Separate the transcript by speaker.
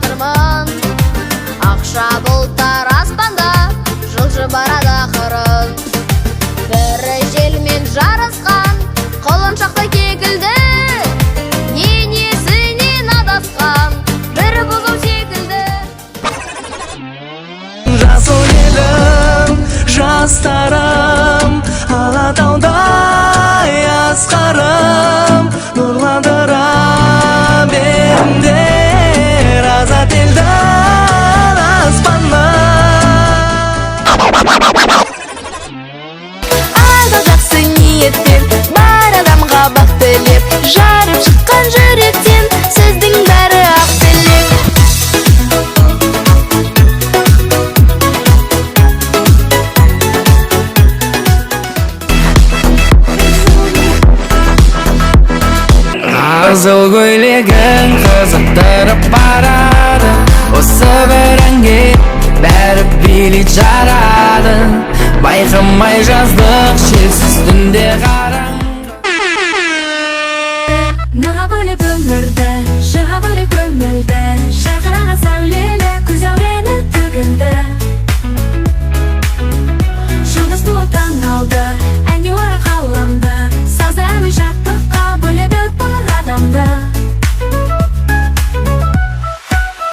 Speaker 1: жатырмын. Ақша бұлттар аспанда жылжып барады ақырын. Бірі желмен жарысқан құлыншақтай кекілді, енесінен адасқан бір бұзау секілді.
Speaker 2: Жасыл елім, жастарым, Алатаудай асқарым, нұрландыра беріңдер азат елдің аспанын.
Speaker 1: Адал жақсы ниеттен бар адамға бақ тілеп, жарып шыққан жүректен сіздің бәрі ақ тілек.
Speaker 2: Қызыл көйлегің қызықтырып барады, осы бір әнге бәрі билей жарады. Байқамай жаздық желсіз түнде қара